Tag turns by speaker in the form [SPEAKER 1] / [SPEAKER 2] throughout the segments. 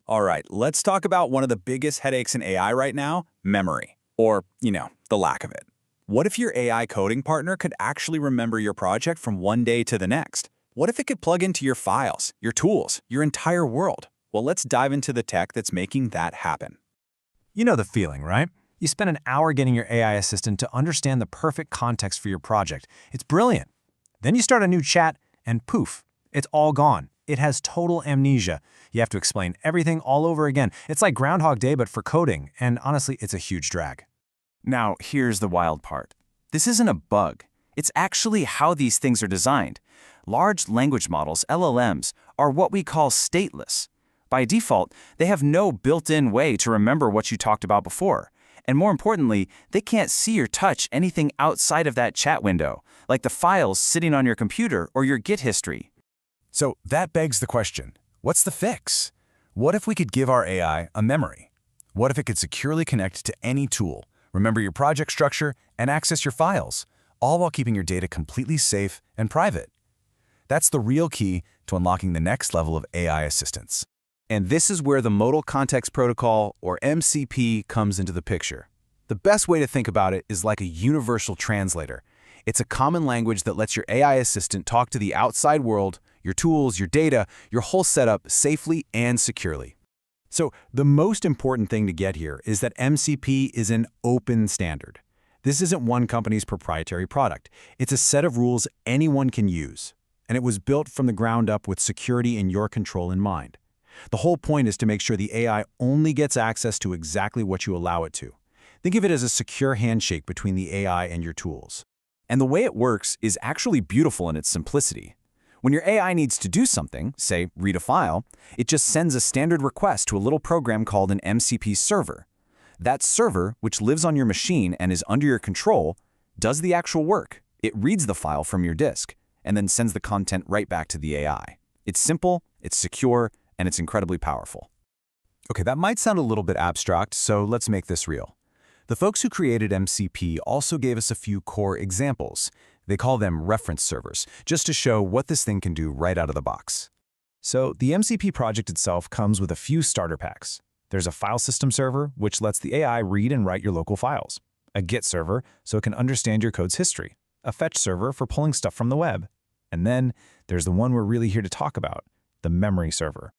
[SPEAKER 1] All right, let's talk about one of the biggest headaches in AI right now, memory, or, the lack of it. What if your AI coding partner could actually remember your project from one day to the next? What if it could plug into your files, your tools, your entire world? Well, let's dive into the tech that's making that happen.
[SPEAKER 2] You know the feeling, right? You spend an hour getting your AI assistant to understand the perfect context for your project. It's brilliant. Then you start a new chat, and poof, it's all gone. It has total amnesia. You have to explain everything all over again. It's like Groundhog Day, but for coding, and honestly, it's a huge drag.
[SPEAKER 3] Now, here's the wild part. This isn't a bug. It's actually how these things are designed. Large language models, LLMs, are what we call stateless. By default, they have no built-in way to remember what you talked about before. And more importantly, they can't see or touch anything outside of that chat window, like the files sitting on your computer or your Git history.
[SPEAKER 4] So that begs the question, what's the fix? What if we could give our AI a memory? What if it could securely connect to any tool, remember your project structure, and access your files, all while keeping your data completely safe and private? That's the real key to unlocking the next level of AI assistance.
[SPEAKER 5] And this is where the Modal Context Protocol, or MCP, comes into the picture. The best way to think about it is like a universal translator. It's a common language that lets your AI assistant talk to the outside world, your tools, your data, your whole setup safely and securely.
[SPEAKER 2] So the most important thing to get here is that MCP is an open standard. This isn't one company's proprietary product. It's a set of rules anyone can use. And it was built from the ground up with security and your control in mind. The whole point is to make sure the AI only gets access to exactly what you allow it to. Think of it as a secure handshake between the AI and your tools.
[SPEAKER 3] And the way it works is actually beautiful in its simplicity. When your AI needs to do something, say read a file, it just sends a standard request to a little program called an MCP server. That server, which lives on your machine and is under your control, does the actual work. It reads the file from your disk and then sends the content right back to the AI. It's simple, it's secure, and it's incredibly powerful.
[SPEAKER 5] Okay, that might sound a little bit abstract, so let's make this real. The folks who created MCP also gave us a few core examples. They call them reference servers, just to show what this thing can do right out of the box. So the MCP project itself comes with a few starter packs. There's a file system server, which lets the AI read and write your local files. A Git server, so it can understand your code's history. A fetch server for pulling stuff from the web. And then there's the one we're really here to talk about, the memory server.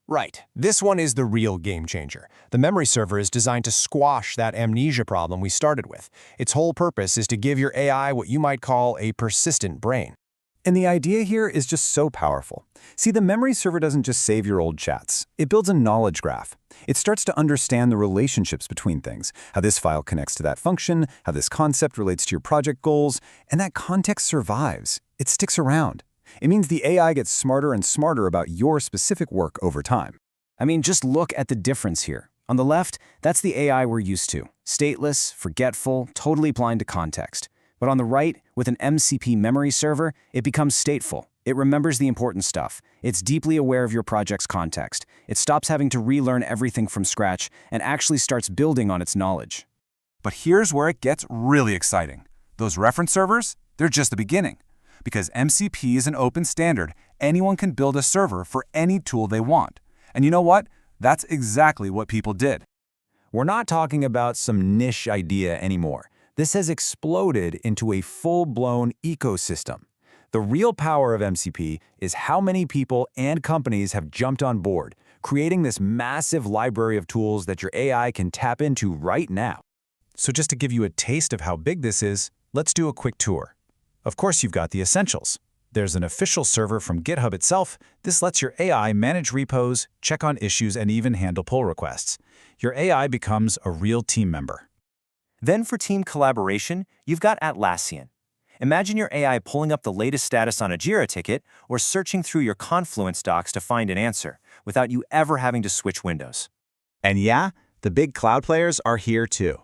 [SPEAKER 6] Right. This one is the real game changer. The memory server is designed to squash that amnesia problem we started with. Its whole purpose is to give your AI what you might call a persistent brain.
[SPEAKER 5] And the idea here is just so powerful. See, the memory server doesn't just save your old chats. It builds a knowledge graph. It starts to understand the relationships between things, how this file connects to that function, how this concept relates to your project goals, and that context survives. It sticks around. It means the AI gets smarter and smarter about your specific work over time.
[SPEAKER 3] I mean, just look at the difference here. On the left, that's the AI we're used to. Stateless, forgetful, totally blind to context. But on the right, with an MCP memory server, it becomes stateful. It remembers the important stuff. It's deeply aware of your project's context. It stops having to relearn everything from scratch and actually starts building on its knowledge.
[SPEAKER 7] But here's where it gets really exciting. Those reference servers, they're just the beginning. Because MCP is an open standard, anyone can build a server for any tool they want. And you know what? That's exactly what people did.
[SPEAKER 5] We're not talking about some niche idea anymore. This has exploded into a full-blown ecosystem. The real power of MCP is how many people and companies have jumped on board, creating this massive library of tools that your AI can tap into right now. So just to give you a taste of how big this is, let's do a quick tour. Of course, you've got the essentials. There's an official server from GitHub itself. This lets your AI manage repos, check on issues, and even handle pull requests. Your AI becomes a real team member.
[SPEAKER 8] Then for team collaboration, you've got Atlassian. Imagine your AI pulling up the latest status on a Jira ticket or searching through your Confluence docs to find an answer without you ever having to switch windows.
[SPEAKER 9] And yeah, the big cloud players are here too.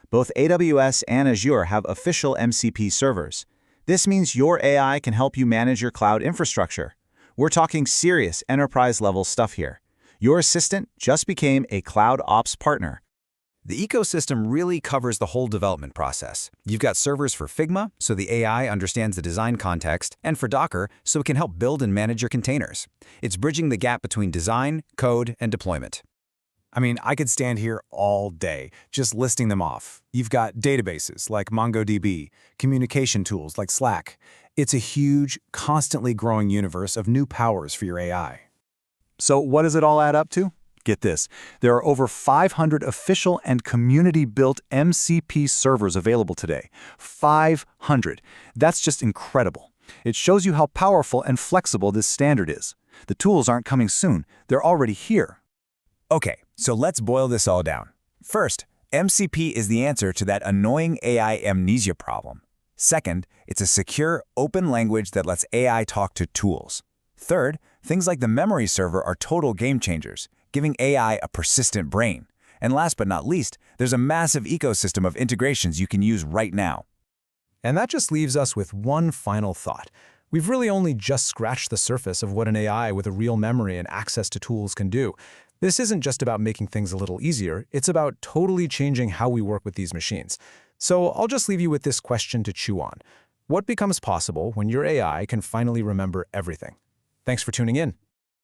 [SPEAKER 9] Both AWS and Azure have official MCP servers. This means your AI can help you manage your cloud infrastructure. We're talking serious enterprise-level stuff here. Your assistant just became a Cloud Ops partner.
[SPEAKER 2] The ecosystem really covers the whole development process. You've got servers for Figma, so the AI understands the design context, and for Docker, so it can help build and manage your containers. It's bridging the gap between design, code, and deployment. I mean, I could stand here all day just listing them off. You've got databases like MongoDB, communication tools like Slack. It's a huge, constantly growing universe of new powers for your AI.
[SPEAKER 3] So what does it all add up to? Get this, there are over 500 official and community-built MCP servers available today. 500. That's just incredible. It shows you how powerful and flexible this standard is. The tools aren't coming soon, they're already here.
[SPEAKER 1] Okay, so let's boil this all down. First, MCP is the answer to that annoying AI amnesia problem. Second, it's a secure, open language that lets AI talk to tools. Third, things like the memory server are total game changers, giving AI a persistent brain. And last but not least, there's a massive ecosystem of integrations you can use right now.
[SPEAKER 2] And that just leaves us with one final thought. We've really only just scratched the surface of what an AI with a real memory and access to tools can do. This isn't just about making things a little easier, it's about totally changing how we work with these machines. So I'll just leave you with this question to chew on. What becomes possible when your AI can finally remember everything? Thanks for tuning in.